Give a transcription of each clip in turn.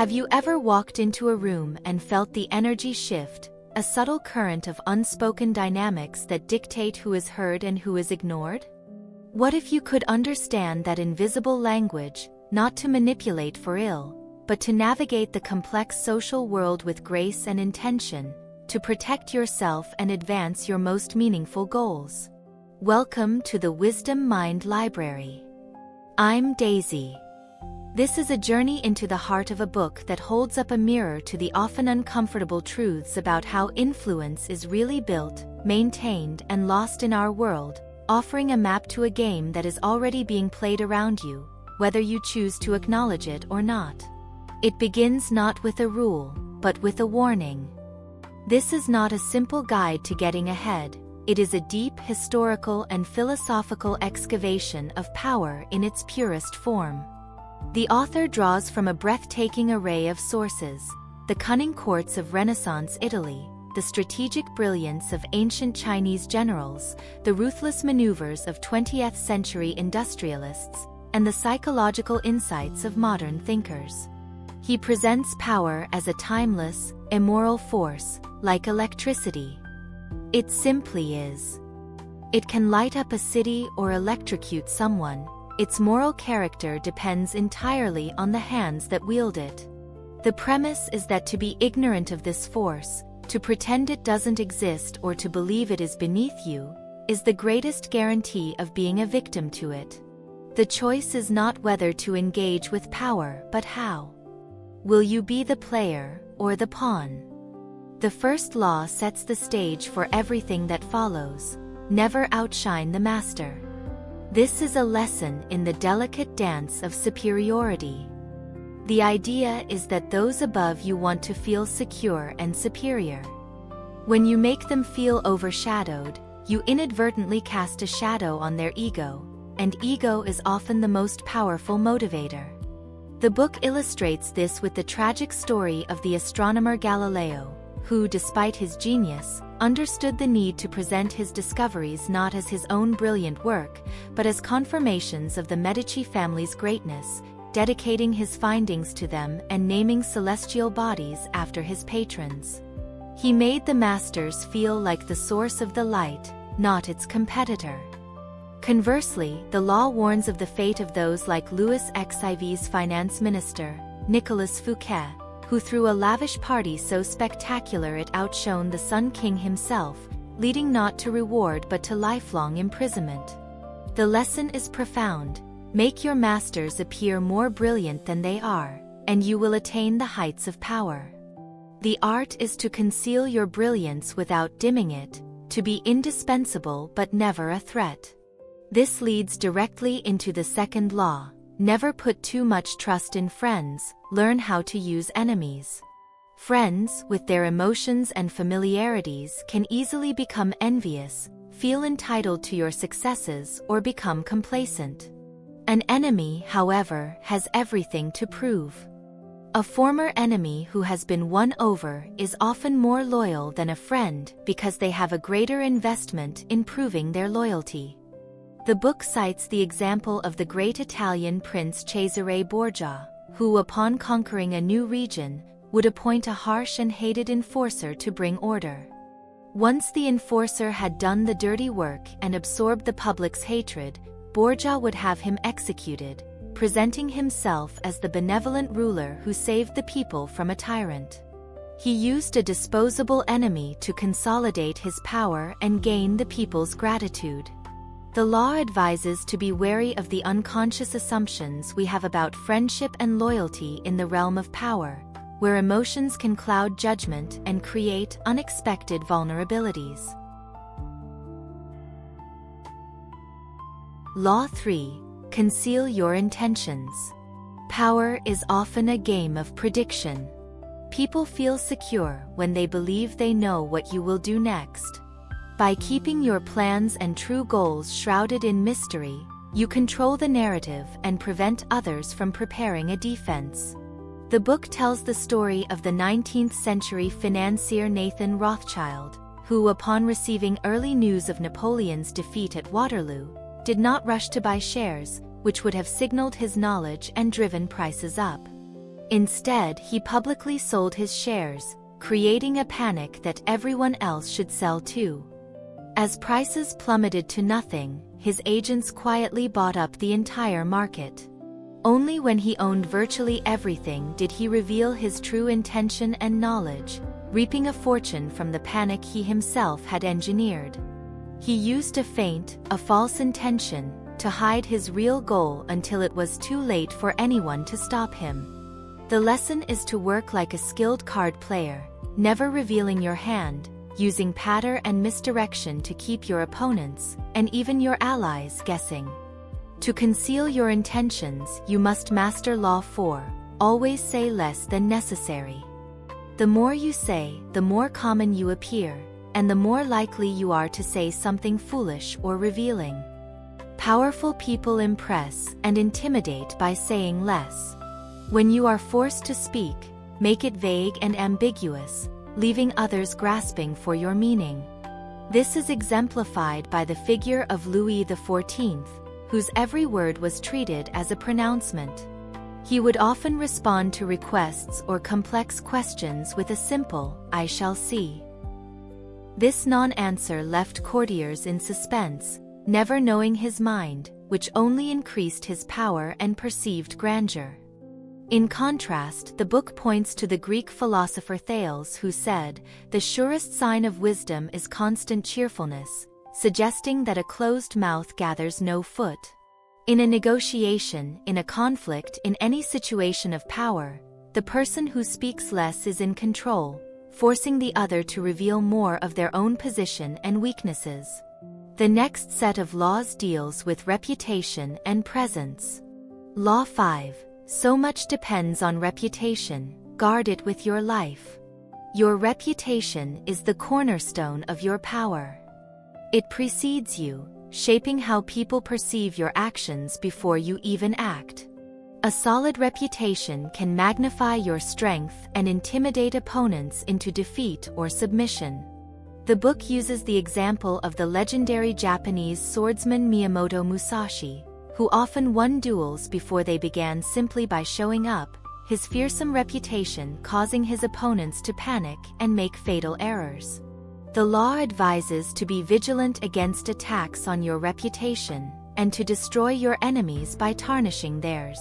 Have you ever walked into a room and felt the energy shift, a subtle current of unspoken dynamics that dictate who is heard and who is ignored? What if you could understand that invisible language, not to manipulate for ill, but to navigate the complex social world with grace and intention, to protect yourself and advance your most meaningful goals? Welcome to the Wisdom Mind Library. I'm Daisy. This is a journey into the heart of a book that holds up a mirror to the often uncomfortable truths about how influence is really built, maintained, and lost in our world, offering a map to a game that is already being played around you, whether you choose to acknowledge it or not. It begins not with a rule, but with a warning. This is not a simple guide to getting ahead. It is a deep historical and philosophical excavation of power in its purest form. The author draws from a breathtaking array of sources: the cunning courts of Renaissance Italy, the strategic brilliance of ancient Chinese generals, the ruthless maneuvers of 20th century industrialists, and the psychological insights of modern thinkers. He presents power as a timeless, immoral force, like electricity. It simply is. It can light up a city or electrocute someone. Its moral character depends entirely on the hands that wield it. The premise is that to be ignorant of this force, to pretend it doesn't exist or to believe it is beneath you, is the greatest guarantee of being a victim to it. The choice is not whether to engage with power but how. Will you be the player or the pawn? The first law sets the stage for everything that follows: never outshine the master. This is a lesson in the delicate dance of superiority. The idea is that those above you want to feel secure and superior. When you make them feel overshadowed, you inadvertently cast a shadow on their ego, and ego is often the most powerful motivator. The book illustrates this with the tragic story of the astronomer Galileo, who, despite his genius, understood the need to present his discoveries not as his own brilliant work, but as confirmations of the Medici family's greatness, dedicating his findings to them and naming celestial bodies after his patrons. He made the masters feel like the source of the light, not its competitor. Conversely, the law warns of the fate of those like Louis XIV's finance minister, Nicolas Fouquet, who threw a lavish party so spectacular it outshone the Sun King himself, leading not to reward but to lifelong imprisonment. The lesson is profound: make your masters appear more brilliant than they are, and you will attain the heights of power. The art is to conceal your brilliance without dimming it, to be indispensable but never a threat. This leads directly into the second law: never put too much trust in friends, learn how to use enemies. Friends, with their emotions and familiarities, can easily become envious, feel entitled to your successes, or become complacent. An enemy, however, has everything to prove. A former enemy who has been won over is often more loyal than a friend because they have a greater investment in proving their loyalty. The book cites the example of the great Italian Prince Cesare Borgia, who, upon conquering a new region, would appoint a harsh and hated enforcer to bring order. Once the enforcer had done the dirty work and absorbed the public's hatred, Borgia would have him executed, presenting himself as the benevolent ruler who saved the people from a tyrant. He used a disposable enemy to consolidate his power and gain the people's gratitude. The law advises to be wary of the unconscious assumptions we have about friendship and loyalty in the realm of power, where emotions can cloud judgment and create unexpected vulnerabilities. Law 3: conceal your intentions. Power is often a game of prediction. People feel secure when they believe they know what you will do next. By keeping your plans and true goals shrouded in mystery, you control the narrative and prevent others from preparing a defense. The book tells the story of the 19th century financier Nathan Rothschild, who, upon receiving early news of Napoleon's defeat at Waterloo, did not rush to buy shares, which would have signaled his knowledge and driven prices up. Instead, he publicly sold his shares, creating a panic that everyone else should sell too. As prices plummeted to nothing, his agents quietly bought up the entire market. Only when he owned virtually everything did he reveal his true intention and knowledge, reaping a fortune from the panic he himself had engineered. He used a feint, a false intention, to hide his real goal until it was too late for anyone to stop him. The lesson is to work like a skilled card player, never revealing your hand, using patter and misdirection to keep your opponents, and even your allies, guessing. To conceal your intentions, you must master Law 4, always say less than necessary. The more you say, the more common you appear, and the more likely you are to say something foolish or revealing. Powerful people impress and intimidate by saying less. When you are forced to speak, make it vague and ambiguous, leaving others grasping for your meaning. This is exemplified by the figure of Louis XIV, whose every word was treated as a pronouncement. He would often respond to requests or complex questions with a simple, "I shall see." This non-answer left courtiers in suspense, never knowing his mind, which only increased his power and perceived grandeur. In contrast, the book points to the Greek philosopher Thales, who said, "The surest sign of wisdom is constant cheerfulness," suggesting that a closed mouth gathers no foot. In a negotiation, in a conflict, in any situation of power, the person who speaks less is in control, forcing the other to reveal more of their own position and weaknesses. The next set of laws deals with reputation and presence. Law 5. So much depends on reputation, guard it with your life. Your reputation is the cornerstone of your power. It precedes you, shaping how people perceive your actions before you even act. A solid reputation can magnify your strength and intimidate opponents into defeat or submission. The book uses the example of the legendary Japanese swordsman Miyamoto Musashi, who often won duels before they began simply by showing up, his fearsome reputation causing his opponents to panic and make fatal errors. The law advises to be vigilant against attacks on your reputation, and to destroy your enemies by tarnishing theirs.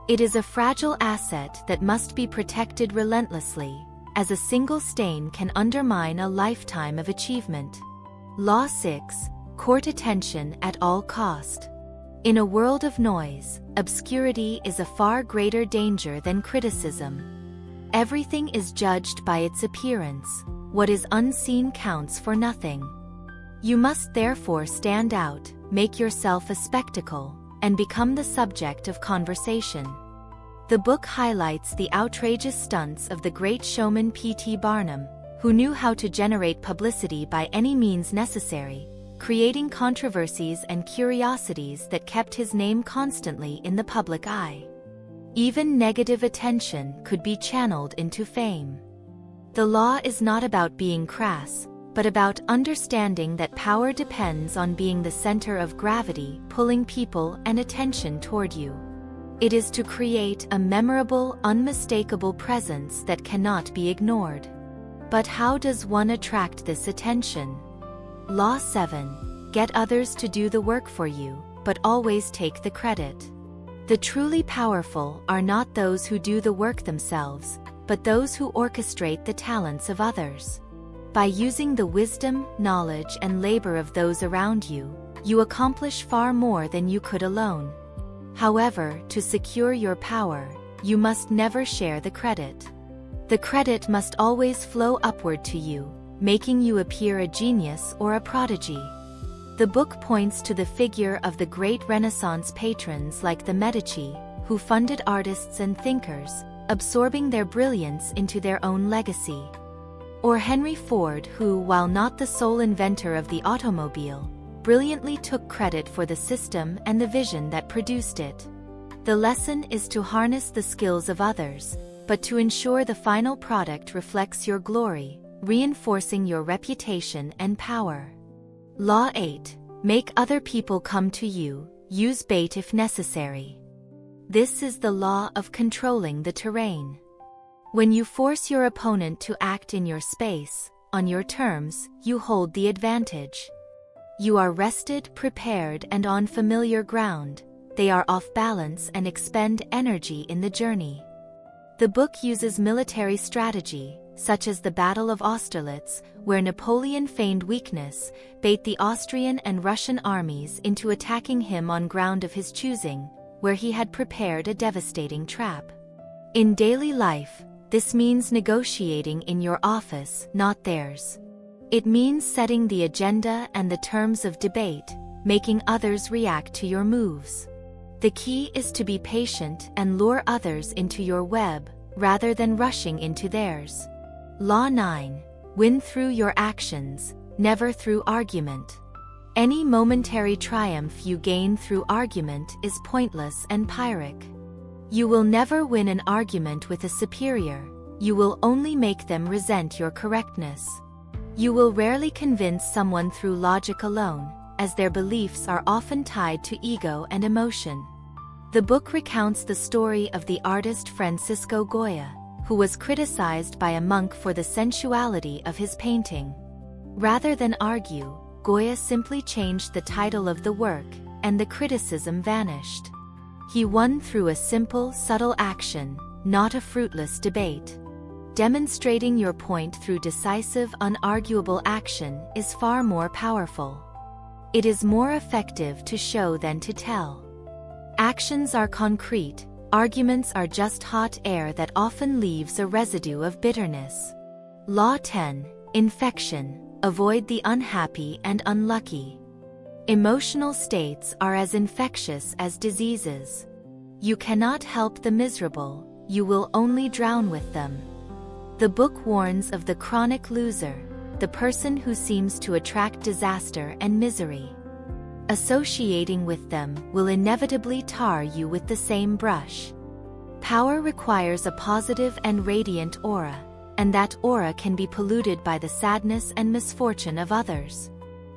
It is a fragile asset that must be protected relentlessly, as a single stain can undermine a lifetime of achievement. Law 6. Court attention at all cost. In a world of noise, obscurity is a far greater danger than criticism. Everything is judged by its appearance. What is unseen counts for nothing. You must therefore stand out, make yourself a spectacle, and become the subject of conversation. The book highlights the outrageous stunts of the great showman P.T. Barnum, who knew how to generate publicity by any means necessary, creating controversies and curiosities that kept his name constantly in the public eye. Even negative attention could be channeled into fame. The law is not about being crass, but about understanding that power depends on being the center of gravity, pulling people and attention toward you. It is to create a memorable, unmistakable presence that cannot be ignored. But how does one attract this attention? Law 7. Get others to do the work for you, but always take the credit. The truly powerful are not those who do the work themselves, but those who orchestrate the talents of others. By using the wisdom, knowledge, and labor of those around you, you accomplish far more than you could alone. However, to secure your power, you must never share the credit. The credit must always flow upward to you, making you appear a genius or a prodigy. The book points to the figure of the great Renaissance patrons like the Medici, who funded artists and thinkers, absorbing their brilliance into their own legacy. Or Henry Ford, who, while not the sole inventor of the automobile, brilliantly took credit for the system and the vision that produced it. The lesson is to harness the skills of others, but to ensure the final product reflects your glory, reinforcing your reputation and power. Law 8. Make other people come to you, use bait if necessary. This is the law of controlling the terrain. When you force your opponent to act in your space, on your terms, you hold the advantage. You are rested, prepared, and on familiar ground. They are off balance and expend energy in the journey. The book uses military strategy, such as the Battle of Austerlitz, where Napoleon feigned weakness, bait the Austrian and Russian armies into attacking him on ground of his choosing, where he had prepared a devastating trap. In daily life, this means negotiating in your office, not theirs. It means setting the agenda and the terms of debate, making others react to your moves. The key is to be patient and lure others into your web, rather than rushing into theirs. Law 9. Win through your actions, never through argument. Any momentary triumph you gain through argument is pointless and pyrrhic. You will never win an argument with a superior, you will only make them resent your correctness. You will rarely convince someone through logic alone, as their beliefs are often tied to ego and emotion. The book recounts the story of the artist Francisco Goya, who was criticized by a monk for the sensuality of his painting. Rather than argue, Goya simply changed the title of the work, and the criticism vanished. He won through a simple, subtle action, not a fruitless debate. Demonstrating your point through decisive, unarguable action is far more powerful. It is more effective to show than to tell. Actions are concrete, arguments are just hot air that often leaves a residue of bitterness. Law 10. Infection. Avoid the unhappy and unlucky. Emotional states are as infectious as diseases. You cannot help the miserable, you will only drown with them. The book warns of the chronic loser, the person who seems to attract disaster and misery. Associating with them will inevitably tar you with the same brush. Power requires a positive and radiant aura, and that aura can be polluted by the sadness and misfortune of others.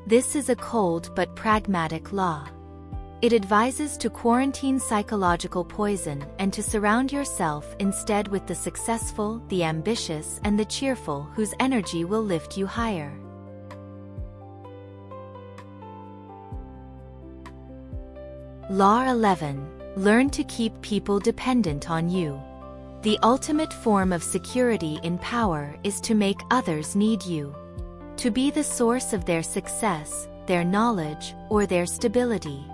This is a cold but pragmatic law. It advises to quarantine psychological poison and to surround yourself instead with the successful, the ambitious, and the cheerful whose energy will lift you higher. Law 11. Learn to keep people dependent on you. The ultimate form of security in power is to make others need you. To be the source of their success, their knowledge, or their stability.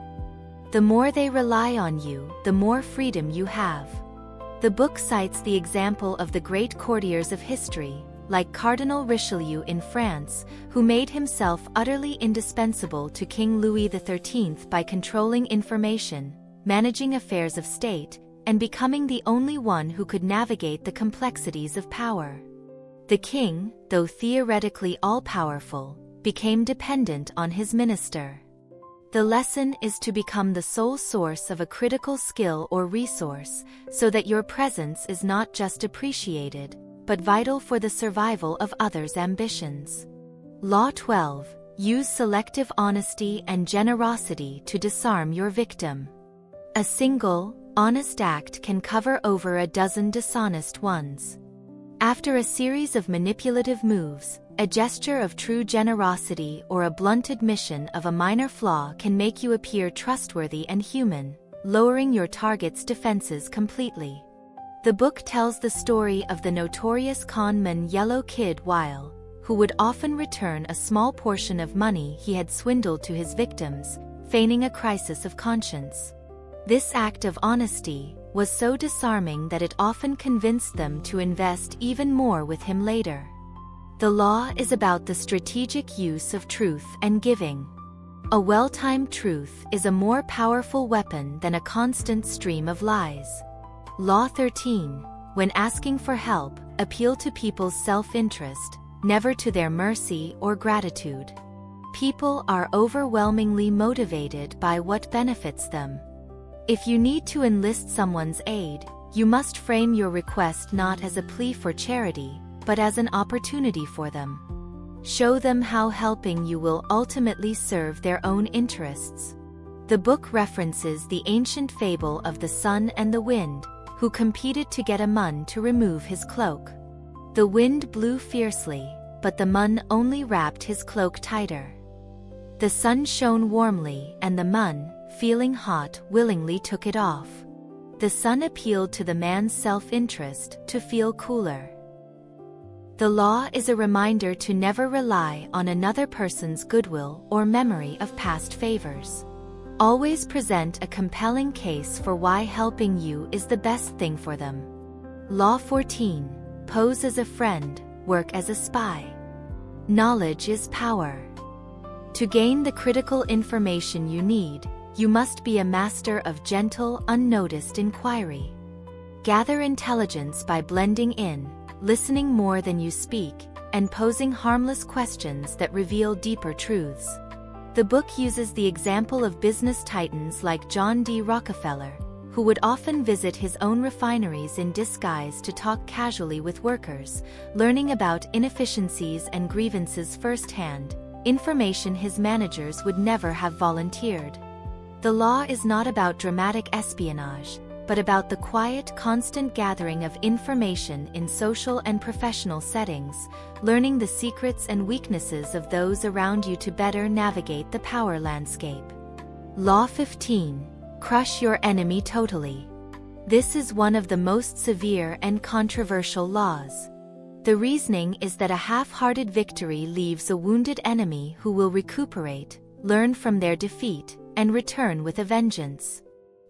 The more they rely on you, the more freedom you have. The book cites the example of the great courtiers of history, like Cardinal Richelieu in France, who made himself utterly indispensable to King Louis XIII by controlling information, managing affairs of state, and becoming the only one who could navigate the complexities of power. The king, though theoretically all-powerful, became dependent on his minister. The lesson is to become the sole source of a critical skill or resource, so that your presence is not just appreciated, but vital for the survival of others' ambitions. Law 12. Use selective honesty and generosity to disarm your victim. A single, honest act can cover over a dozen dishonest ones. After a series of manipulative moves, a gesture of true generosity or a blunt admission of a minor flaw can make you appear trustworthy and human, lowering your target's defenses completely. The book tells the story of the notorious con man Yellow Kid Weil, who would often return a small portion of money he had swindled to his victims, feigning a crisis of conscience. This act of honesty was so disarming that it often convinced them to invest even more with him later. The law is about the strategic use of truth and giving. A well-timed truth is a more powerful weapon than a constant stream of lies. Law 13. When asking for help, appeal to people's self-interest, never to their mercy or gratitude. People are overwhelmingly motivated by what benefits them. If you need to enlist someone's aid, you must frame your request not as a plea for charity, but as an opportunity for them. Show them how helping you will ultimately serve their own interests. The book references the ancient fable of the sun and the wind, who competed to get a mun to remove his cloak. The wind blew fiercely, but the mun only wrapped his cloak tighter. The sun shone warmly and the mun, feeling hot, willingly took it off. The sun appealed to the man's self-interest to feel cooler. The law is a reminder to never rely on another person's goodwill or memory of past favors. Always present a compelling case for why helping you is the best thing for them. Law 14. Pose as a friend, work as a spy. Knowledge is power. To gain the critical information you need, you must be a master of gentle, unnoticed inquiry. Gather intelligence by blending in, listening more than you speak, and posing harmless questions that reveal deeper truths. The book uses the example of business titans like John D. Rockefeller, who would often visit his own refineries in disguise to talk casually with workers, learning about inefficiencies and grievances firsthand, information his managers would never have volunteered. The law is not about dramatic espionage, but about the quiet, constant gathering of information in social and professional settings, learning the secrets and weaknesses of those around you to better navigate the power landscape. Law 15. Crush your enemy totally. This is one of the most severe and controversial laws. The reasoning is that a half-hearted victory leaves a wounded enemy who will recuperate, learn from their defeat, and return with a vengeance.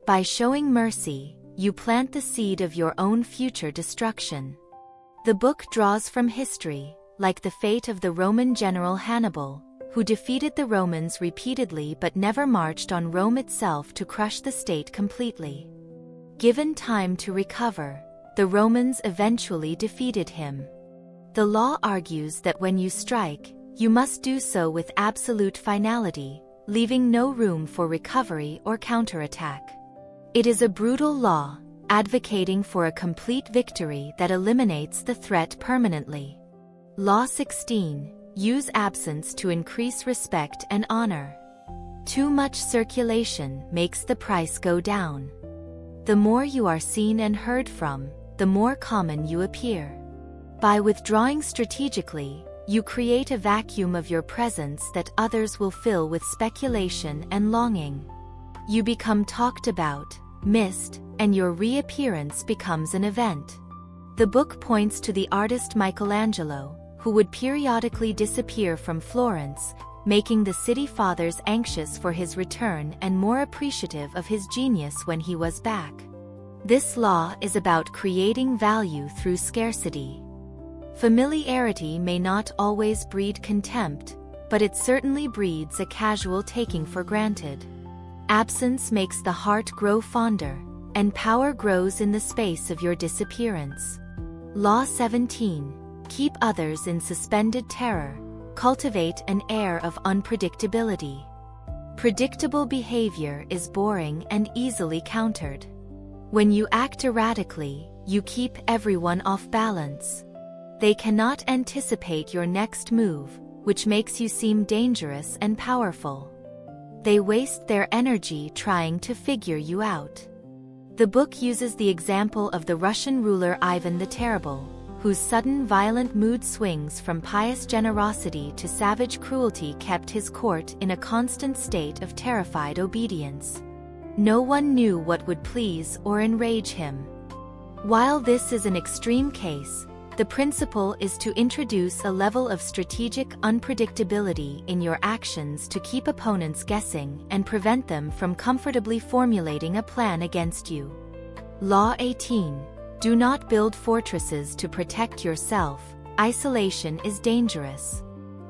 By showing mercy, you plant the seed of your own future destruction. The book draws from history, like the fate of the Roman general Hannibal, who defeated the Romans repeatedly but never marched on Rome itself to crush the state completely. Given time to recover, the Romans eventually defeated him. The law argues that when you strike, you must do so with absolute finality, leaving no room for recovery or counterattack. It is a brutal law, advocating for a complete victory that eliminates the threat permanently. Law 16. Use absence to increase respect and honor. Too much circulation makes the price go down. The more you are seen and heard from, the more common you appear. By withdrawing strategically, you create a vacuum of your presence that others will fill with speculation and longing. You become talked about, missed, and your reappearance becomes an event. The book points to the artist Michelangelo, who would periodically disappear from Florence, making the city fathers anxious for his return and more appreciative of his genius when he was back. This law is about creating value through scarcity. Familiarity may not always breed contempt, but it certainly breeds a casual taking for granted. Absence makes the heart grow fonder, and power grows in the space of your disappearance. Law 17. Keep others in suspended terror. Cultivate an air of unpredictability. Predictable behavior is boring and easily countered. When you act erratically, you keep everyone off balance. They cannot anticipate your next move, which makes you seem dangerous and powerful. They waste their energy trying to figure you out. The book uses the example of the Russian ruler Ivan the Terrible, whose sudden violent mood swings from pious generosity to savage cruelty kept his court in a constant state of terrified obedience. No one knew what would please or enrage him. While this is an extreme case, the principle is to introduce a level of strategic unpredictability in your actions to keep opponents guessing and prevent them from comfortably formulating a plan against you. Law 18. Do not build fortresses to protect yourself. Isolation is dangerous.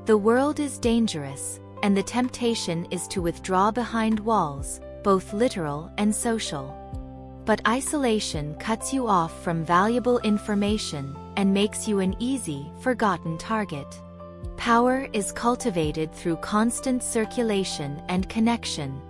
The world is dangerous, and the temptation is to withdraw behind walls, both literal and social. But isolation cuts you off from valuable information and makes you an easy, forgotten target. Power is cultivated through constant circulation and connection.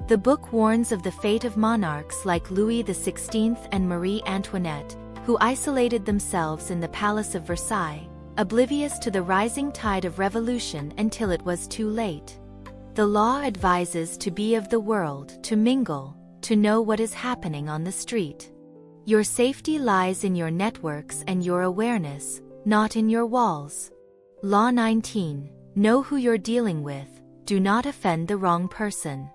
The book warns of the fate of monarchs like Louis XVI and Marie Antoinette, who isolated themselves in the Palace of Versailles, oblivious to the rising tide of revolution until it was too late. The law advises to be of the world, to mingle, to know what is happening on the street. Your safety lies in your networks and your awareness, not in your walls. Law 19. Know who you're dealing with, do not offend the wrong person.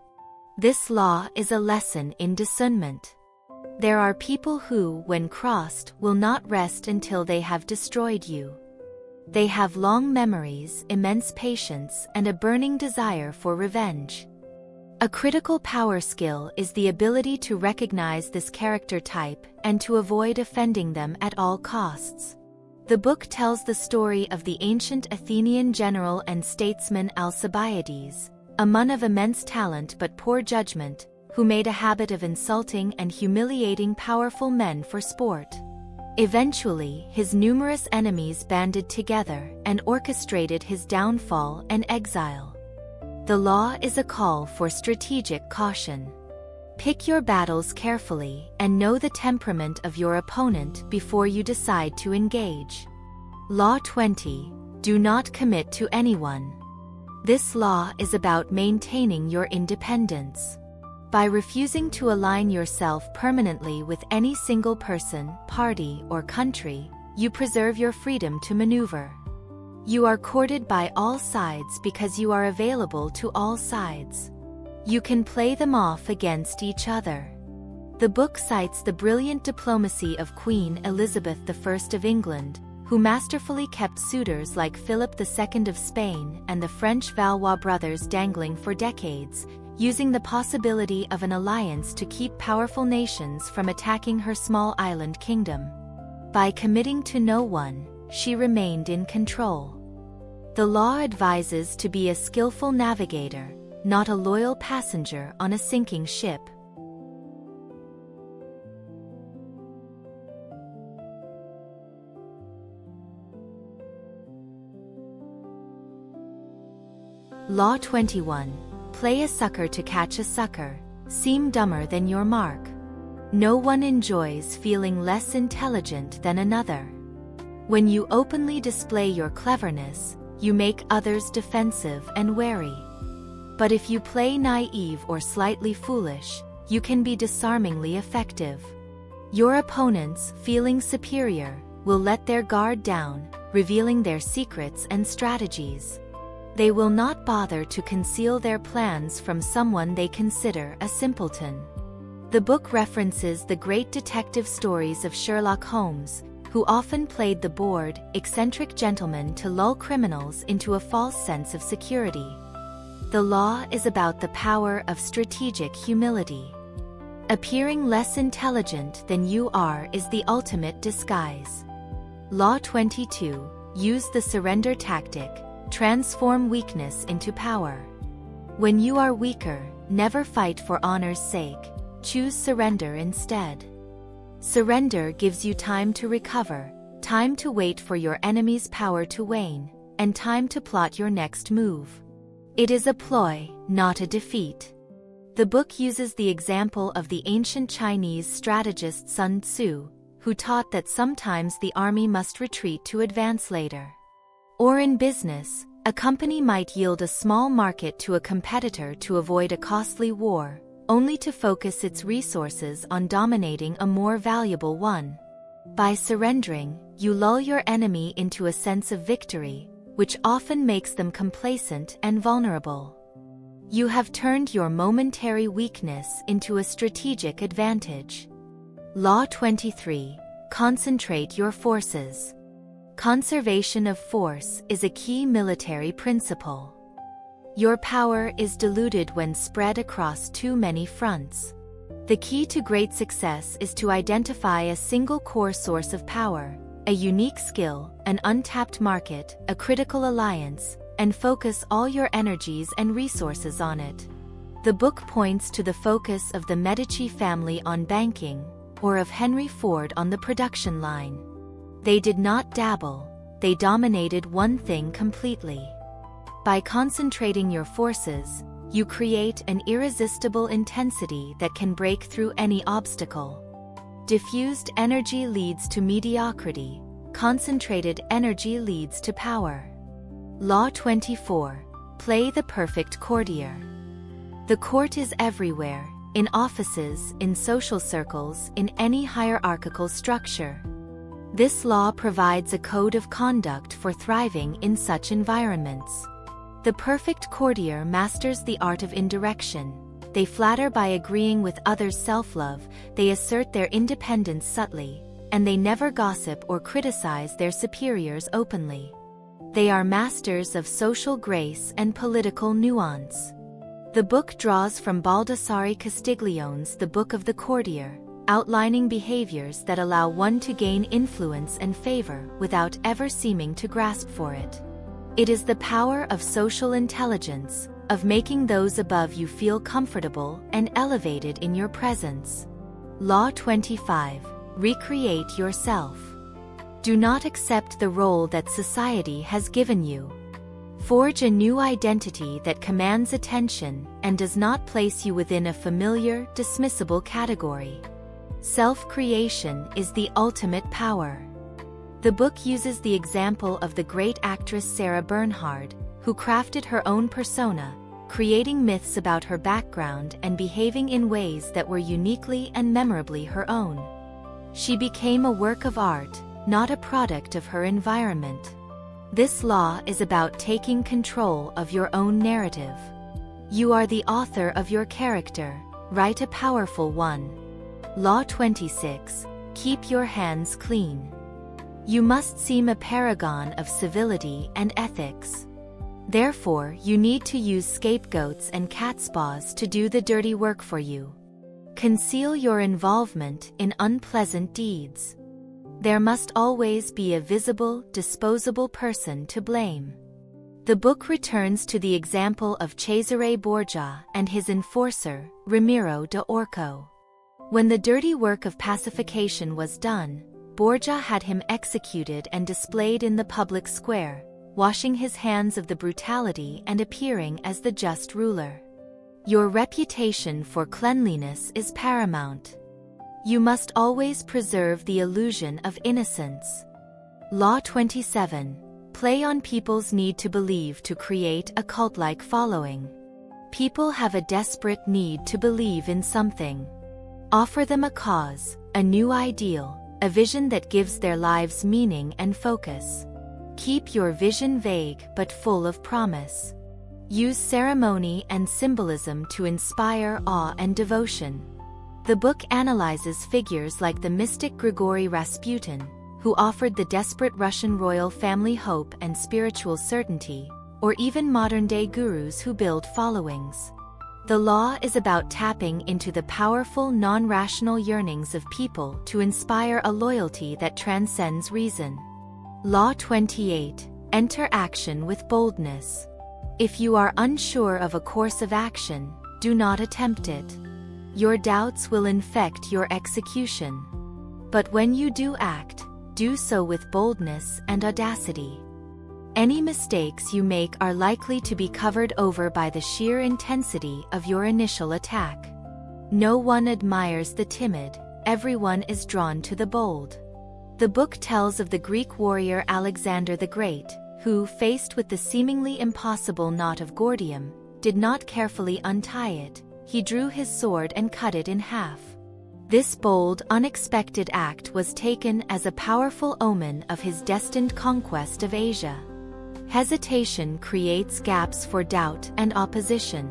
This law is a lesson in discernment. There are people who, when crossed, will not rest until they have destroyed you. They have long memories, immense patience, and a burning desire for revenge. A critical power skill is the ability to recognize this character type and to avoid offending them at all costs. The book tells the story of the ancient Athenian general and statesman Alcibiades, a man of immense talent but poor judgment, who made a habit of insulting and humiliating powerful men for sport. Eventually, his numerous enemies banded together and orchestrated his downfall and exile. The law is a call for strategic caution. Pick your battles carefully and know the temperament of your opponent before you decide to engage. Law 20. Do not commit to anyone. This law is about maintaining your independence. By refusing to align yourself permanently with any single person, party, or country, you preserve your freedom to maneuver. You are courted by all sides because you are available to all sides. You can play them off against each other. The book cites the brilliant diplomacy of Queen Elizabeth I of England, who masterfully kept suitors like Philip II of Spain and the French Valois brothers dangling for decades, using the possibility of an alliance to keep powerful nations from attacking her small island kingdom. By committing to no one, she remained in control. The law advises to be a skillful navigator, not a loyal passenger on a sinking ship. Law 21. Play a sucker to catch a sucker, seem dumber than your mark. No one enjoys feeling less intelligent than another. When you openly display your cleverness, you make others defensive and wary. But if you play naive or slightly foolish, you can be disarmingly effective. Your opponents, feeling superior, will let their guard down, revealing their secrets and strategies. They will not bother to conceal their plans from someone they consider a simpleton. The book references the great detective stories of Sherlock Holmes, who often played the bored, eccentric gentleman to lull criminals into a false sense of security. The law is about the power of strategic humility. Appearing less intelligent than you are is the ultimate disguise. Law 22. Use the surrender tactic. Transform weakness into power. When you are weaker, never fight for honor's sake. Choose surrender instead. Surrender gives you time to recover, time to wait for your enemy's power to wane, and time to plot your next move. It is a ploy, not a defeat. The book uses the example of the ancient Chinese strategist Sun Tzu, who taught that sometimes the army must retreat to advance later. Or in business, a company might yield a small market to a competitor to avoid a costly war, only to focus its resources on dominating a more valuable one. By surrendering, you lull your enemy into a sense of victory, which often makes them complacent and vulnerable. You have turned your momentary weakness into a strategic advantage. Law 23. Concentrate your forces. Conservation of force is a key military principle. Your power is diluted when spread across too many fronts. The key to great success is to identify a single core source of power, a unique skill, an untapped market, a critical alliance, and focus all your energies and resources on it. The book points to the focus of the Medici family on banking, or of Henry Ford on the production line. They did not dabble, they dominated one thing completely. By concentrating your forces, you create an irresistible intensity that can break through any obstacle. Diffused energy leads to mediocrity, concentrated energy leads to power. Law 24. Play the perfect courtier. The court is everywhere, in offices, in social circles, in any hierarchical structure. This law provides a code of conduct for thriving in such environments. The perfect courtier masters the art of indirection. They flatter by agreeing with others' self-love, they assert their independence subtly, and they never gossip or criticize their superiors openly. They are masters of social grace and political nuance. The book draws from Baldassare Castiglione's The Book of the Courtier, outlining behaviors that allow one to gain influence and favor without ever seeming to grasp for it. It is the power of social intelligence, of making those above you feel comfortable and elevated in your presence. Law 25. Recreate yourself. Do not accept the role that society has given you. Forge a new identity that commands attention and does not place you within a familiar, dismissible category. Self-creation is the ultimate power. The book uses the example of the great actress Sarah Bernhardt, who crafted her own persona, creating myths about her background and behaving in ways that were uniquely and memorably her own. She became a work of art, not a product of her environment. This law is about taking control of your own narrative. You are the author of your character, write a powerful one. Law 26. Keep your hands clean. You must seem a paragon of civility and ethics. Therefore, you need to use scapegoats and catspaws to do the dirty work for you. Conceal your involvement in unpleasant deeds. There must always be a visible, disposable person to blame. The book returns to the example of Cesare Borgia and his enforcer, Ramiro de Orco. When the dirty work of pacification was done, Borgia had him executed and displayed in the public square, washing his hands of the brutality and appearing as the just ruler. Your reputation for cleanliness is paramount. You must always preserve the illusion of innocence. Law 27. Play on people's need to believe to create a cult-like following. People have a desperate need to believe in something. Offer them a cause, a new ideal, a vision that gives their lives meaning and focus. Keep your vision vague but full of promise. Use ceremony and symbolism to inspire awe and devotion. The book analyzes figures like the mystic Grigory Rasputin, who offered the desperate Russian royal family hope and spiritual certainty, or even modern-day gurus who build followings. The law is about tapping into the powerful non-rational yearnings of people to inspire a loyalty that transcends reason. Law 28. Enter action with boldness. If you are unsure of a course of action, do not attempt it. Your doubts will infect your execution. But when you do act, do so with boldness and audacity. Any mistakes you make are likely to be covered over by the sheer intensity of your initial attack. No one admires the timid, everyone is drawn to the bold. The book tells of the Greek warrior Alexander the Great, who, faced with the seemingly impossible knot of Gordium, did not carefully untie it. He drew his sword and cut it in half. This bold, unexpected act was taken as a powerful omen of his destined conquest of Asia. Hesitation creates gaps for doubt and opposition.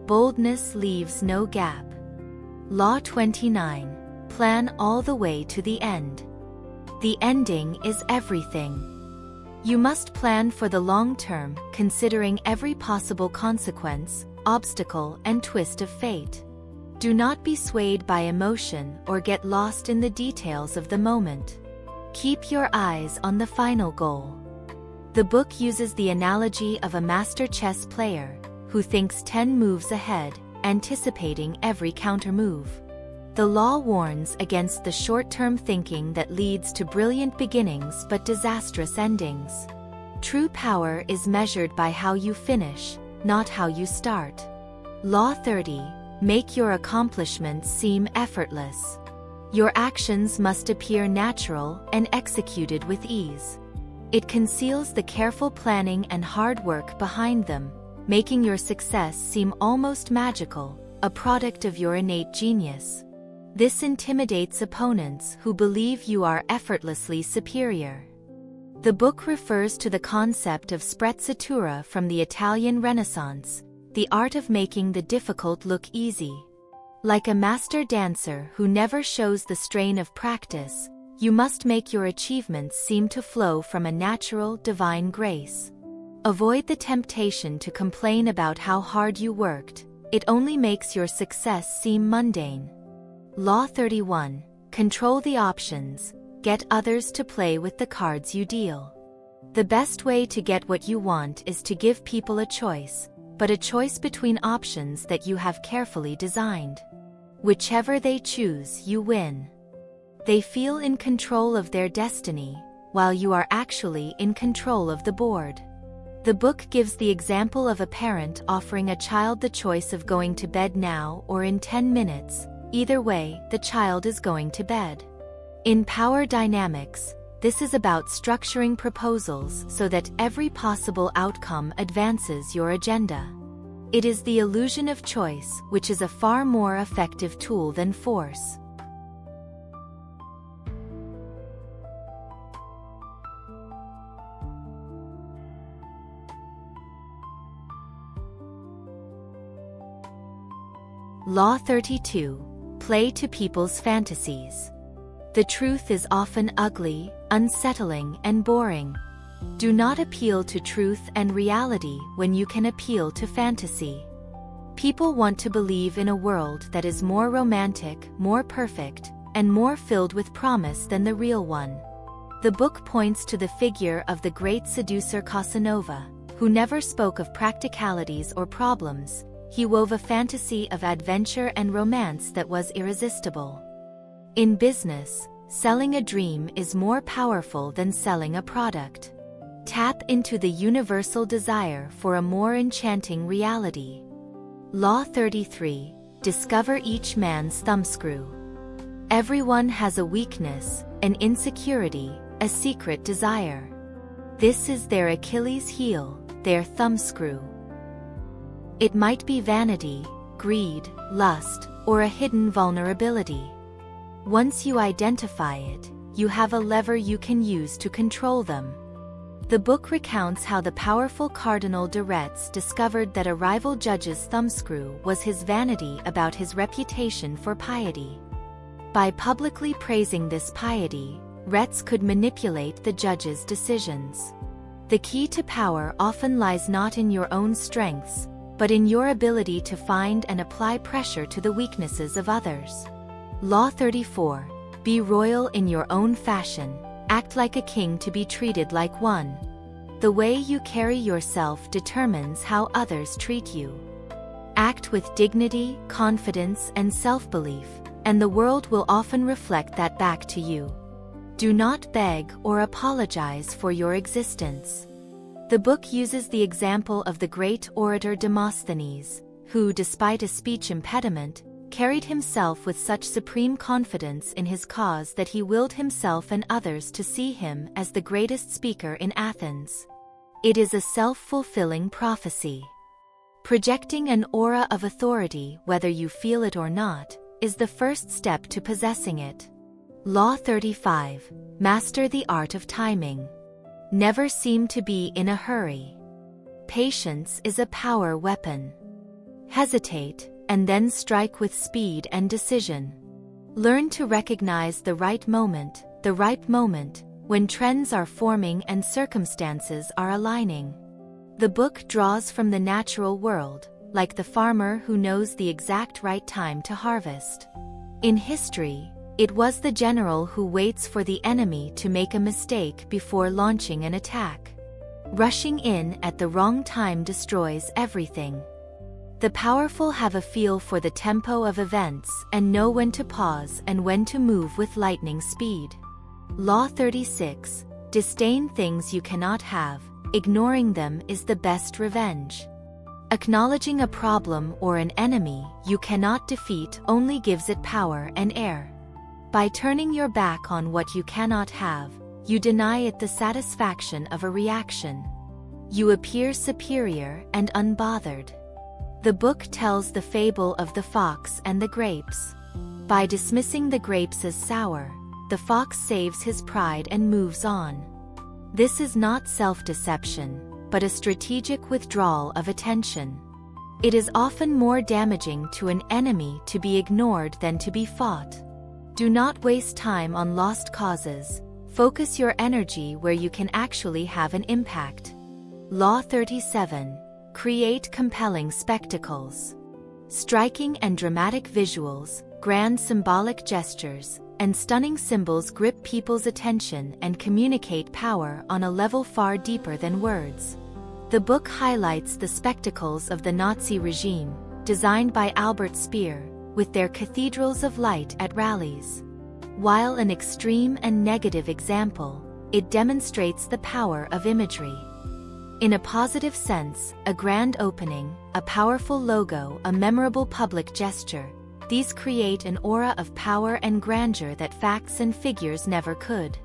Boldness leaves no gap. Law 29. Plan all the way to the end. The ending is everything. You must plan for the long term, considering every possible consequence, obstacle, and twist of fate. Do not be swayed by emotion or get lost in the details of the moment. Keep your eyes on the final goal. The book uses the analogy of a master chess player, who thinks 10 moves ahead, anticipating every countermove. The law warns against the short-term thinking that leads to brilliant beginnings but disastrous endings. True power is measured by how you finish, not how you start. Law 30. Make your accomplishments seem effortless. Your actions must appear natural and executed with ease. It conceals the careful planning and hard work behind them, making your success seem almost magical, a product of your innate genius. This intimidates opponents who believe you are effortlessly superior. The book refers to the concept of sprezzatura from the Italian Renaissance, the art of making the difficult look easy. Like a master dancer who never shows the strain of practice, you must make your achievements seem to flow from a natural, divine grace. Avoid the temptation to complain about how hard you worked. It only makes your success seem mundane. Law 31. Control the options. Get others to play with the cards you deal. The best way to get what you want is to give people a choice, but a choice between options that you have carefully designed. Whichever they choose, you win. They feel in control of their destiny, while you are actually in control of the board. The book gives the example of a parent offering a child the choice of going to bed now or in 10 minutes. Either way, the child is going to bed. In power dynamics, this is about structuring proposals so that every possible outcome advances your agenda. It is the illusion of choice, which is a far more effective tool than force. Law 32. Play to people's fantasies. The truth is often ugly, unsettling, and boring. Do not appeal to truth and reality when you can appeal to fantasy. People want to believe in a world that is more romantic, more perfect, and more filled with promise than the real one. The book points to the figure of the great seducer Casanova, who never spoke of practicalities or problems. He wove a fantasy of adventure and romance that was irresistible. In business, selling a dream is more powerful than selling a product. Tap into the universal desire for a more enchanting reality. Law 33. Discover each man's thumbscrew. Everyone has a weakness, an insecurity, a secret desire. This is their Achilles heel, their thumbscrew. It might be vanity, greed, lust, or a hidden vulnerability. Once you identify it, you have a lever you can use to control them. The book recounts how the powerful Cardinal de Retz discovered that a rival judge's thumbscrew was his vanity about his reputation for piety. By publicly praising this piety, Retz could manipulate the judge's decisions. The key to power often lies not in your own strengths, but in your ability to find and apply pressure to the weaknesses of others. Law 34. Be royal in your own fashion. Act like a king to be treated like one. The way you carry yourself determines how others treat you. Act with dignity, confidence, and self-belief, and the world will often reflect that back to you. Do not beg or apologize for your existence. The book uses the example of the great orator Demosthenes, who, despite a speech impediment, carried himself with such supreme confidence in his cause that he willed himself and others to see him as the greatest speaker in Athens. It is a self-fulfilling prophecy. Projecting an aura of authority, whether you feel it or not, is the first step to possessing it. Law 35. Master the art of timing. Never seem to be in a hurry. Patience is a power weapon. Hesitate, and then strike with speed and decision. Learn to recognize the right moment, when trends are forming and circumstances are aligning. The book draws from the natural world, like the farmer who knows the exact right time to harvest. In history, it was the general who waits for the enemy to make a mistake before launching an attack. Rushing in at the wrong time destroys everything. The powerful have a feel for the tempo of events and know when to pause and when to move with lightning speed. Law 36. Disdain things you cannot have. Ignoring them is the best revenge. Acknowledging a problem or an enemy you cannot defeat only gives it power and air. By turning your back on what you cannot have, you deny it the satisfaction of a reaction. You appear superior and unbothered. The book tells the fable of the fox and the grapes. By dismissing the grapes as sour, the fox saves his pride and moves on. This is not self-deception, but a strategic withdrawal of attention. It is often more damaging to an enemy to be ignored than to be fought. Do not waste time on lost causes. Focus your energy where you can actually have an impact. Law 37. Create compelling spectacles. Striking and dramatic visuals, grand symbolic gestures, and stunning symbols grip people's attention and communicate power on a level far deeper than words. The book highlights the spectacles of the Nazi regime, designed by Albert Speer, with their cathedrals of light at rallies. While an extreme and negative example, it demonstrates the power of imagery. In a positive sense, a grand opening, a powerful logo, a memorable public gesture, these create an aura of power and grandeur that facts and figures never could.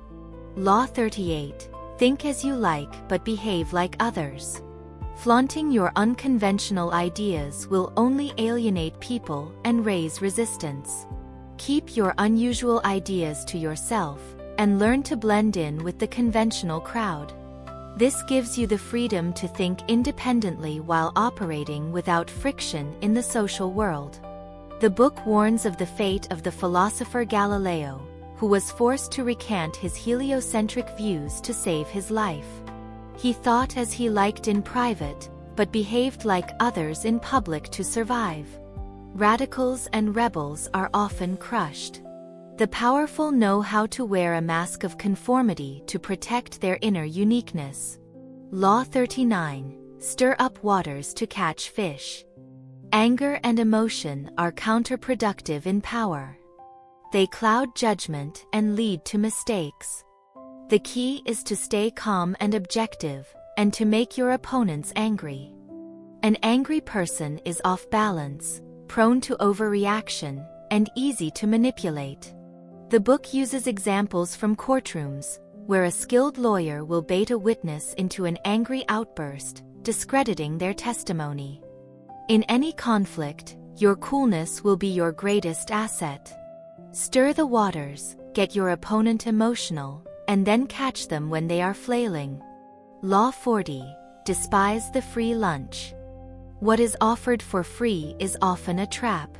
Law 38. Think as you like but behave like others. Flaunting your unconventional ideas will only alienate people and raise resistance. Keep your unusual ideas to yourself, and learn to blend in with the conventional crowd. This gives you the freedom to think independently while operating without friction in the social world. The book warns of the fate of the philosopher Galileo, who was forced to recant his heliocentric views to save his life. He thought as he liked in private, but behaved like others in public to survive. Radicals and rebels are often crushed. The powerful know how to wear a mask of conformity to protect their inner uniqueness. Law 39. Stir up waters to catch fish. Anger and emotion are counterproductive in power. They cloud judgment and lead to mistakes. The key is to stay calm and objective, and to make your opponents angry. An angry person is off balance, prone to overreaction, and easy to manipulate. The book uses examples from courtrooms, where a skilled lawyer will bait a witness into an angry outburst, discrediting their testimony. In any conflict, your coolness will be your greatest asset. Stir the waters, get your opponent emotional, and then catch them when they are flailing. Law 40. Despise the free lunch. What is offered for free is often a trap.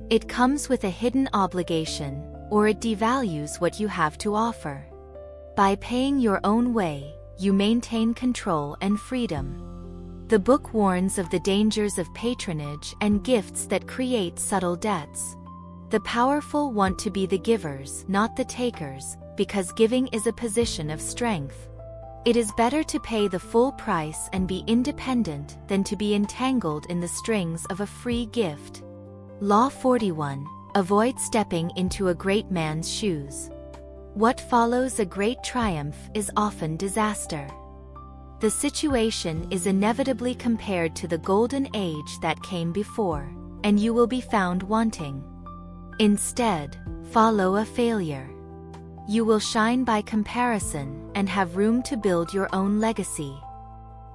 It comes with a hidden obligation, or it devalues what you have to offer. By paying your own way, you maintain control and freedom. The book warns of the dangers of patronage and gifts that create subtle debts. The powerful want to be the givers, not the takers, because giving is a position of strength. It is better to pay the full price and be independent than to be entangled in the strings of a free gift. Law 41. Avoid stepping into a great man's shoes. What follows a great triumph is often disaster. The situation is inevitably compared to the golden age that came before, and you will be found wanting. Instead, follow a failure. You will shine by comparison and have room to build your own legacy.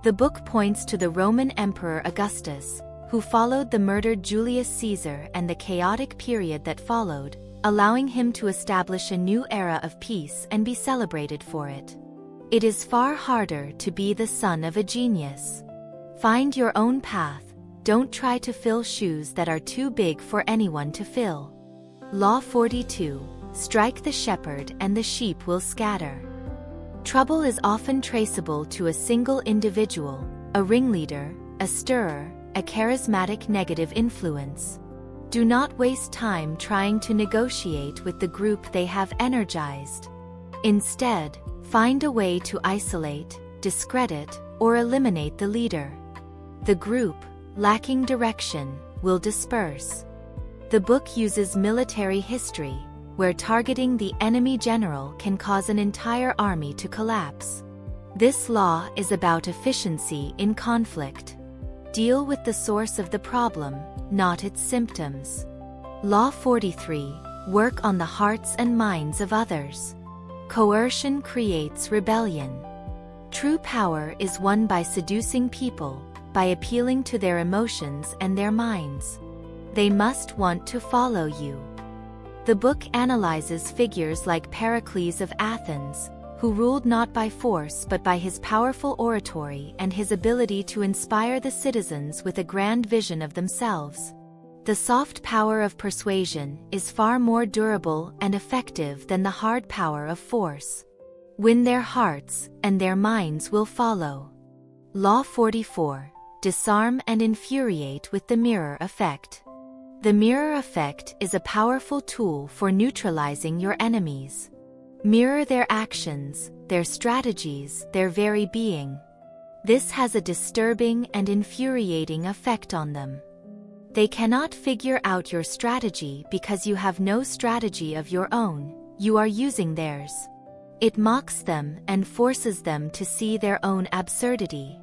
The book points to the Roman Emperor Augustus, who followed the murdered Julius Caesar and the chaotic period that followed, allowing him to establish a new era of peace and be celebrated for it. It is far harder to be the son of a genius. Find your own path, don't try to fill shoes that are too big for anyone to fill. Law 42. Strike the shepherd and the sheep will scatter. Trouble is often traceable to a single individual, a ringleader, a stirrer, a charismatic negative influence. Do not waste time trying to negotiate with the group they have energized. Instead, find a way to isolate, discredit, or eliminate the leader. The group, lacking direction, will disperse. The book uses military history, where targeting the enemy general can cause an entire army to collapse. This law is about efficiency in conflict. Deal with the source of the problem, not its symptoms. Law 43. Work on the hearts and minds of others. Coercion creates rebellion. True power is won by seducing people, by appealing to their emotions and their minds. They must want to follow you. The book analyzes figures like Pericles of Athens, who ruled not by force but by his powerful oratory and his ability to inspire the citizens with a grand vision of themselves. The soft power of persuasion is far more durable and effective than the hard power of force. Win their hearts, and their minds will follow. Law 44. Disarm and infuriate with the mirror effect. The mirror effect is a powerful tool for neutralizing your enemies. Mirror their actions, their strategies, their very being. This has a disturbing and infuriating effect on them. They cannot figure out your strategy because you have no strategy of your own, you are using theirs. It mocks them and forces them to see their own absurdity.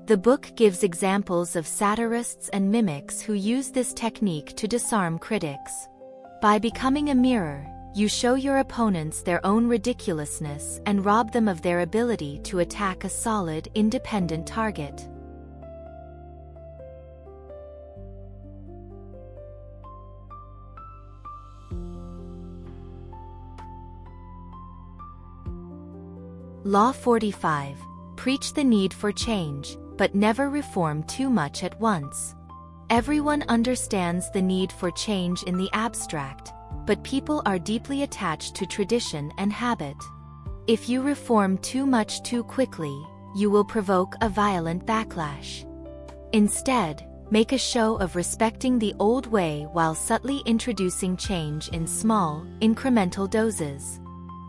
The book gives examples of satirists and mimics who use this technique to disarm critics. By becoming a mirror, you show your opponents their own ridiculousness and rob them of their ability to attack a solid, independent target. Law 45. Preach the need for change, but never reform too much at once. Everyone understands the need for change in the abstract, but people are deeply attached to tradition and habit. If you reform too much too quickly, you will provoke a violent backlash. Instead, make a show of respecting the old way while subtly introducing change in small, incremental doses.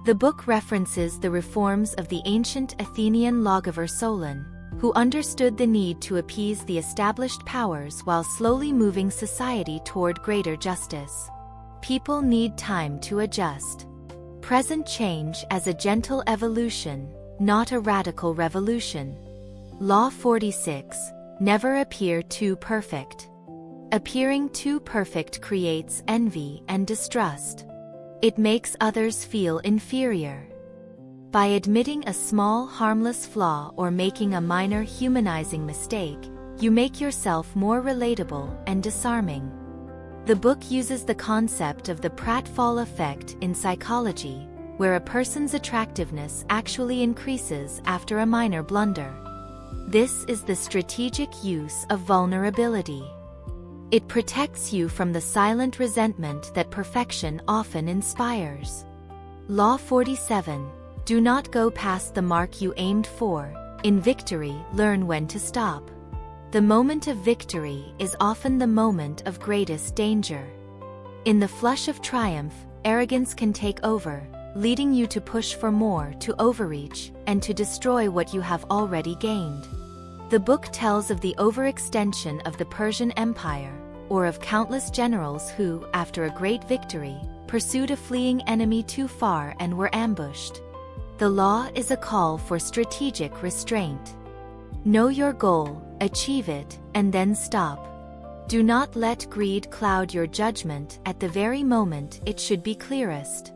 The book references the reforms of the ancient Athenian lawgiver Solon, who understood the need to appease the established powers while slowly moving society toward greater justice. People need time to adjust. Present change as a gentle evolution, not a radical revolution. Law 46. Never appear too perfect. Appearing too perfect creates envy and distrust. It makes others feel inferior. By admitting a small harmless flaw or making a minor humanizing mistake, you make yourself more relatable and disarming. The book uses the concept of the pratfall effect in psychology, where a person's attractiveness actually increases after a minor blunder. This is the strategic use of vulnerability. It protects you from the silent resentment that perfection often inspires. Law 47. Do not go past the mark you aimed for. In victory, learn when to stop. The moment of victory is often the moment of greatest danger. In the flush of triumph, arrogance can take over, leading you to push for more, to overreach, and to destroy what you have already gained. The book tells of the overextension of the Persian Empire, or of countless generals who, after a great victory, pursued a fleeing enemy too far and were ambushed. The law is a call for strategic restraint. Know your goal, achieve it, and then stop. Do not let greed cloud your judgment at the very moment it should be clearest.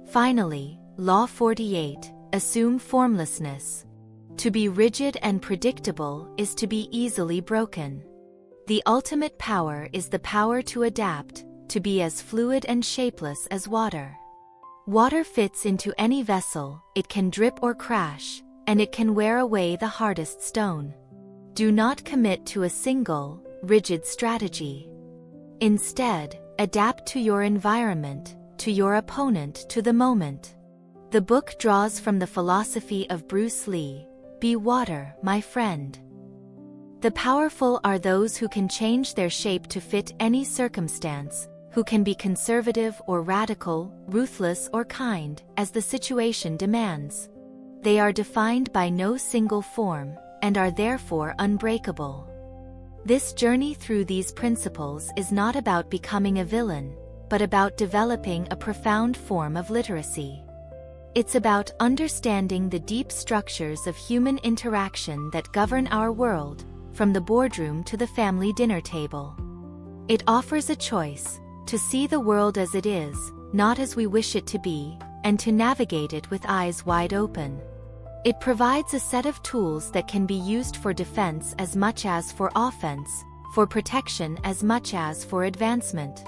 Finally, Law 48. Assume formlessness. To be rigid and predictable is to be easily broken. The ultimate power is the power to adapt, to be as fluid and shapeless as water. Water fits into any vessel, it can drip or crash, and it can wear away the hardest stone. Do not commit to a single, rigid strategy. Instead, adapt to your environment, to your opponent, to the moment. The book draws from the philosophy of Bruce Lee, "Be water, my friend." The powerful are those who can change their shape to fit any circumstance, who can be conservative or radical, ruthless or kind, as the situation demands. They are defined by no single form, and are therefore unbreakable. This journey through these principles is not about becoming a villain, but about developing a profound form of literacy. It's about understanding the deep structures of human interaction that govern our world, from the boardroom to the family dinner table. It offers a choice, to see the world as it is, not as we wish it to be, and to navigate it with eyes wide open. It provides a set of tools that can be used for defense as much as for offense, for protection as much as for advancement.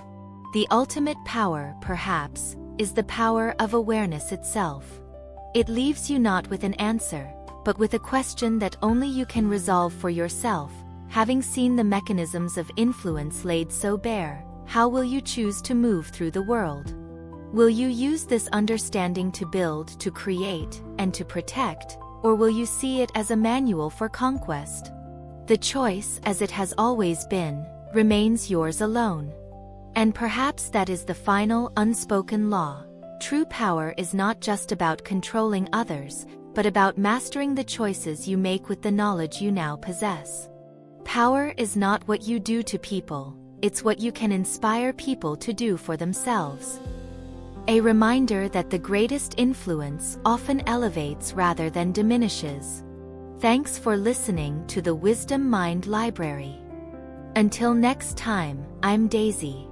The ultimate power, perhaps, is the power of awareness itself. It leaves you not with an answer, but with a question that only you can resolve for yourself. Having seen the mechanisms of influence laid so bare, how will you choose to move through the world? Will you use this understanding to build, to create, and to protect, or will you see it as a manual for conquest? The choice, as it has always been, remains yours alone. And perhaps that is the final, unspoken law. True power is not just about controlling others, but about mastering the choices you make with the knowledge you now possess. Power is not what you do to people, it's what you can inspire people to do for themselves. A reminder that the greatest influence often elevates rather than diminishes. Thanks for listening to the Wisdom Mind Library. Until next time, I'm Daisy.